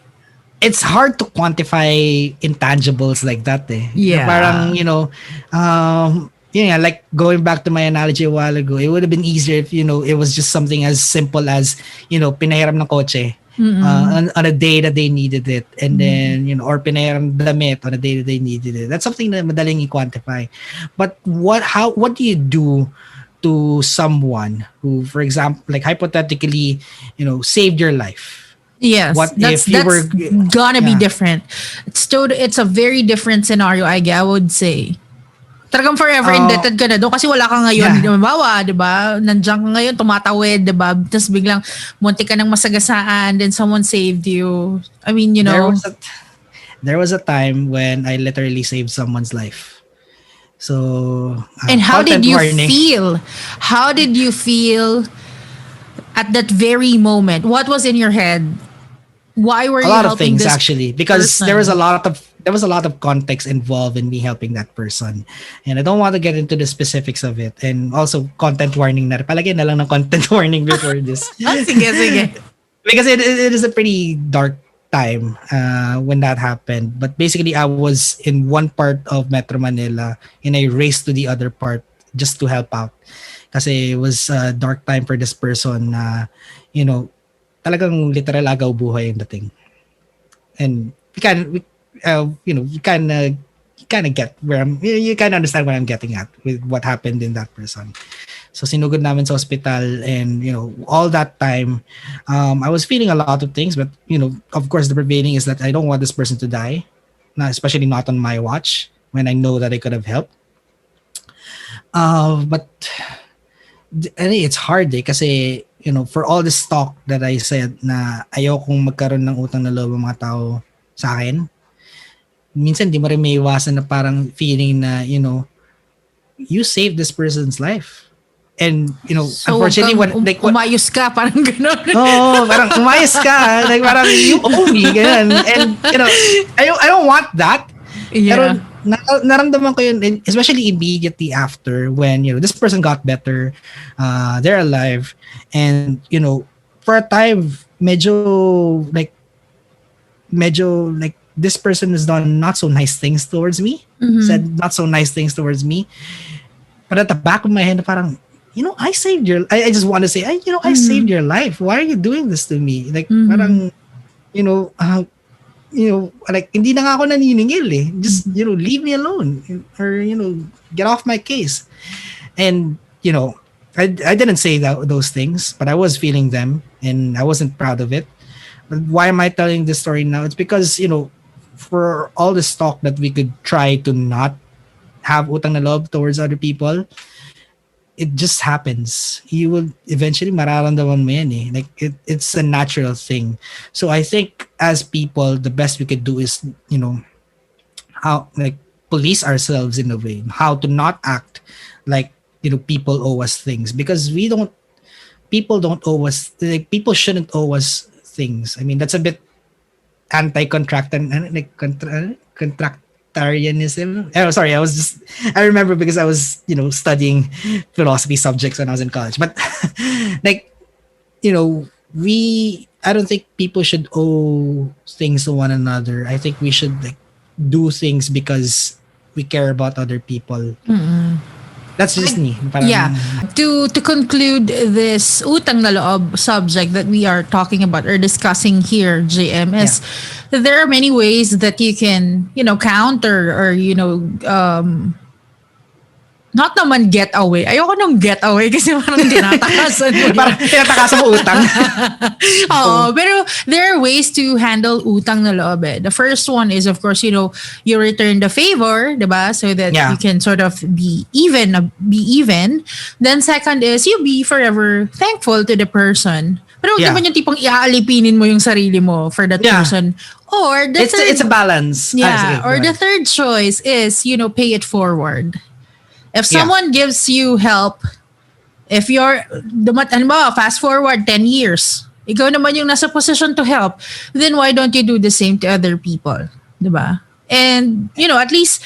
It's hard to quantify intangibles like that eh. Yeah. Parang, like going back to my analogy a while ago, it would have been easier if, it was just something as simple as, pinahiram ng kotse. On a day that they needed it, and then or pinahiram damit on a day that they needed it. That's something that madaling i-quantify. But what do you do to someone who, for example, like hypothetically, saved your life? Yes, what that's gonna be different. It's a very different scenario, I would say. Talagang forever indebted ka na doon kasi wala ka ngayon. Halimbawa, diba? Nandiyan ka ngayon, tumatawid, diba? Tapos biglang munti ka ng masagasaan, then someone saved you. I mean, There was a time when I literally saved someone's life. So, and how did you feel? How did you feel at that very moment? What was in your head? Why were you helping this? A lot of things actually, because person? there was a lot of context involved in me helping that person, and I don't want to get into the specifics of it. And also content warning na palagay na lang ng content warning before this. Sige. Because it is a pretty dark time when that happened. But basically, I was in one part of Metro Manila and I raced to the other part just to help out. Kasi it was a dark time for this person na, talagang literal agaw buhay yung dating. And you kind of get where you kind of understand what I'm getting at with what happened in that person. So sinugod namin sa hospital, and all that time I was feeling a lot of things, but of course the prevailing is that I don't want this person to die, especially not on my watch when I know that I could have helped. But it's hard kasi for all this talk that I said na ayokong magkaroon ng utang na loob ng mga tao sa akin, minsan di mo rin may iwasan na parang feeling na, you saved this person's life. And, so, unfortunately, umayos ka, parang gano'n. Parang umayos ka. Like, parang you owe me, gano'n. And, I don't want that. Yeah. Pero, naramdaman ko yun, especially immediately after when, this person got better, they're alive, and, for a time, medyo like, this person has done not so nice things towards me, said not so nice things towards me. But at the back of my head, parang, I saved your, I just want to say, I saved your life. Why are you doing this to me? Like, parang, like, hindi na nga ako naniningil eh. Just, leave me alone. Or, get off my case. And, I didn't say those things, but I was feeling them, and I wasn't proud of it. But why am I telling this story now? It's because, for all this talk that we could try to not have utang na loob towards other people, it just happens. You will eventually mararamdaman mo yan eh. Like it's a natural thing. So I think as people, the best we could do is, how like police ourselves in a way, how to not act like, people owe us things, because people don't owe us, like people shouldn't owe us things. I mean, that's a bit contractarianism. Oh, sorry, I remember because I was, studying philosophy subjects when I was in college. But like, I don't think people should owe things to one another. I think we should like do things because we care about other people. Mm-mm. That's just me. Parang, yeah. To conclude this utang na loob subject that we are talking about or discussing here, JM, is that there are many ways that you can, counter or, not naman get away. Ayoko nung get away kasi parang tinatakasan mo. Parang tinatakasan mo utang. Oo, pero there are ways to handle utang na loob eh. The first one is, of course, you return the favor, diba? So that you can sort of be even. Then second is, you be forever thankful to the person. Pero huwag naman yung tipong iaalipinin mo yung sarili mo for that person. Or it's a balance. Yeah, or the third choice is, pay it forward. If someone gives you help, if you're, fast forward 10 years, ikaw naman yung nasa position to help, then why don't you do the same to other people? Diba? And, at least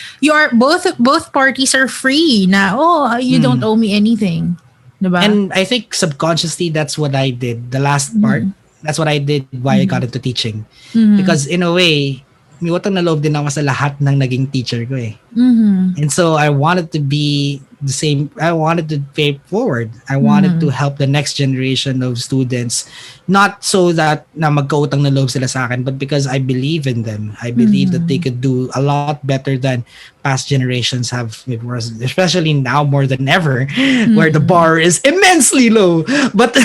both parties are free na, you don't owe me anything. Diba? And I think subconsciously, that's what I did. The last part, that's what I did why I got into teaching. Because in a way, may utang na loob din ako sa lahat ng naging teacher ko eh. And so I wanted to be the same. I wanted to pay forward. I wanted to help the next generation of students, not so that na magkautang na loob sila sa akin, but because I believe in them. I believe that they could do a lot better than past generations have, especially now more than ever, where the bar is immensely low. But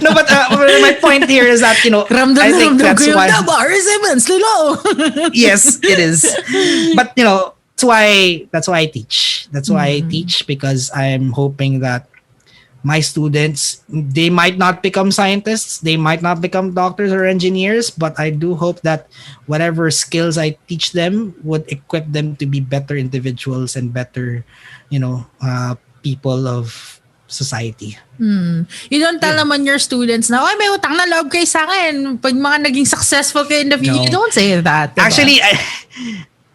my point here is that, I think that's why the bar is immensely low. Yes, it is. But that's why I teach. That's why I teach, because I'm hoping that my students, they might not become scientists, they might not become doctors or engineers, but I do hope that whatever skills I teach them would equip them to be better individuals and better, people of society. You don't tell naman your students na, may utang na loob kayo sa akin pag mga naging successful kayo in the future. You don't say that. Diba? Actually,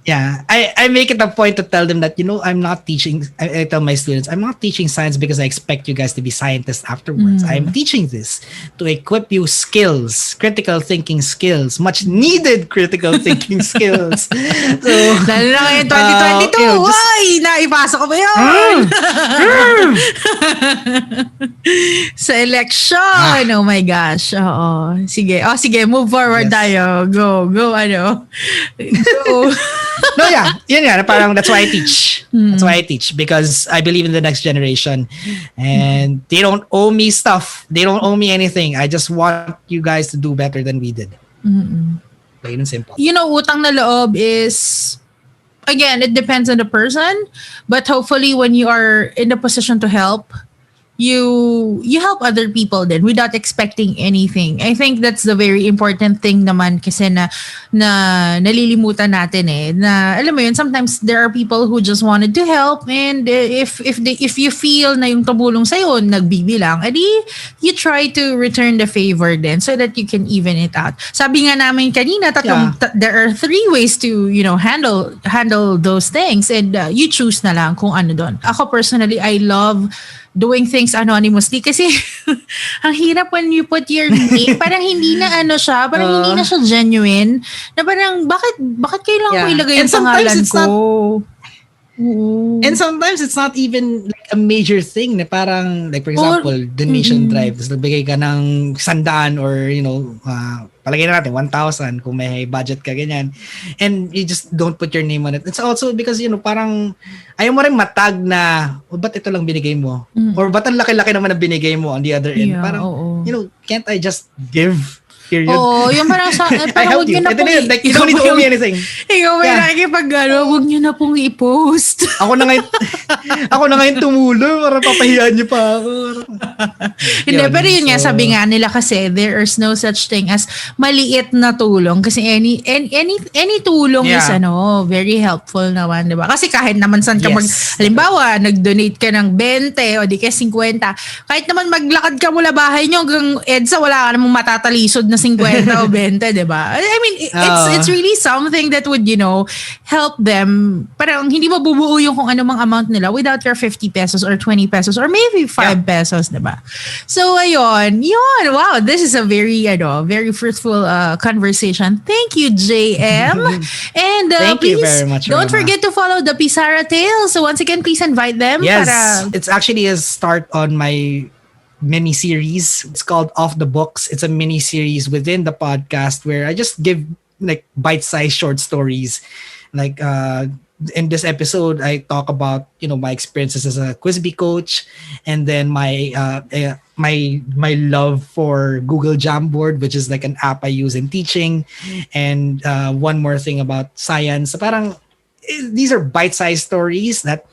I make it a point to tell them that, I'm not teaching, I tell my students, I'm not teaching science because I expect you guys to be scientists afterwards. I'm teaching this to equip you skills, critical thinking skills, much needed critical thinking skills. So, lalo na ngayon 2022, naipasa ko ba yun? Sa election. Oh my gosh. Oo. Sige, move forward tayo. Go, Go. No, parang that's why I teach. That's why I teach, because I believe in the next generation, and they don't owe me stuff. They don't owe me anything. I just want you guys to do better than we did. Plain and simple. Utang na loob is, again, it depends on the person, but hopefully when you are in the position to help, you help other people then without expecting anything. I think that's the very important thing naman, kasi na nalilimutan natin eh, na alam mo yun, sometimes there are people who just wanted to help, and if you feel na yung tumulong sa'yo nagbibilang, edi you try to return the favor then so that you can even it out. Sabi nga namin kanina, there are 3 ways to handle those things, and you choose na lang kung ano doon. Ako personally, I love doing things anonymously kasi ang hirap when you put your name, parang hindi na siya, parang hindi na siya genuine, na parang bakit kailangan ko ilagay yung pangalan ko? And sometimes it's not even like a major thing na parang, like for example, donation drive, tapos nagbigay ka ng 100 or palagay na natin 1,000 kung may budget ka, ganyan, and you just don't put your name on it. It's also because parang ayaw mo rin matag na ba't ito lang binigay mo, or ba't ang laki-laki naman ang binigay mo on the other end. Parang can't I just give Period. Oo, yung parang sa, I parang helped you. Ito na yun. Like, you don't need to owe me anything. Ikaw may nakikipag, huwag nyo na pong i-post. Ako na ngayon tumulong para papahiyaan niyo pa ako. Hindi, pero yun nga, sabi nga nila kasi, there is no such thing as maliit na tulong. Kasi any tulong is very helpful naman, di ba? Kasi kahit naman saan ka halimbawa, nag-donate ka ng 20 o di kaya 50, kahit naman maglakad ka mula bahay nyo hanggang EDSA, wala ka namang matatalisod na 50 o 20, di ba? I mean, it's really something that would, help them. Parang hindi mabubuo yung kung anumang amount nila without your 50 pesos or 20 pesos or maybe 5 pesos, di ba? So, ayun. Wow, this is a very, very fruitful conversation. Thank you, JM. And Thank please, you very much, don't Roma. forget to follow the Pisara Tales. So once again, please invite them. Yes, it's actually a start on my mini series. It's called Off the Books. It's a mini series within the podcast where I just give like bite-sized short stories. Like in this episode, I talk about my experiences as a quiz bee coach, and then my my love for Google Jamboard, which is like an app I use in teaching, and one more thing about science. So parang these are bite-sized stories that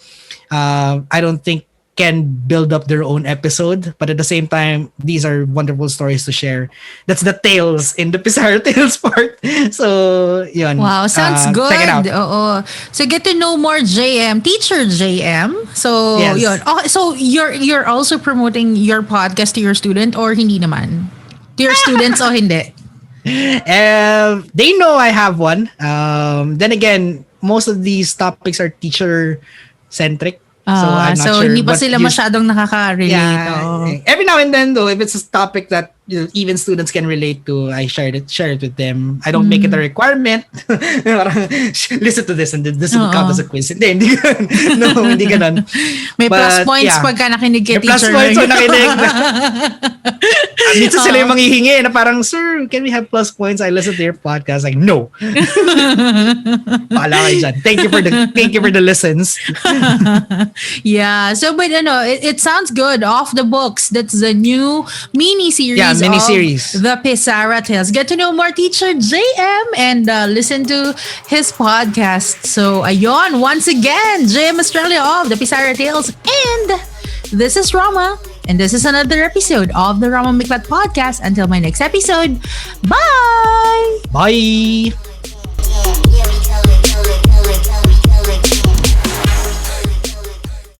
I don't think can build up their own episode, but at the same time, these are wonderful stories to share. That's the tales in the Pisara Tales part. So, yun. Wow, sounds good. Check it out. Oo. So get to know more JM, teacher JM. So, yun. Oh, so you're also promoting your podcast to your student or hindi naman? To your students o hindi? They know I have one. Then again, most of these topics are teacher-centric. So I'm not sure. Hindi pa sila masyadong nakaka-relate. Yeah. Every now and then though, if it's a topic that even students can relate to, I share it with them. I don't make it a requirement. Listen to this and this will count as a quiz. Hindi ganun. Hindi ganun. May plus points pagka nakinig kay teacher. May plus points pag nakinig. Minsan sila yung manghihingi na parang, sir, can we have plus points? I listen to your podcast. Like, no. Paala kayo dyan. Thank you for the listens. Yeah. So, but it sounds good. Off the Books. That's the new mini-series of the Pisara Tales. Get to know more teacher JM and listen to his podcast. So, ayon. Once again, JM Estrella of the Pisara Tales. And this is Roma. And this is another episode of the Roma Miclat podcast. Until my next episode. Bye! Bye!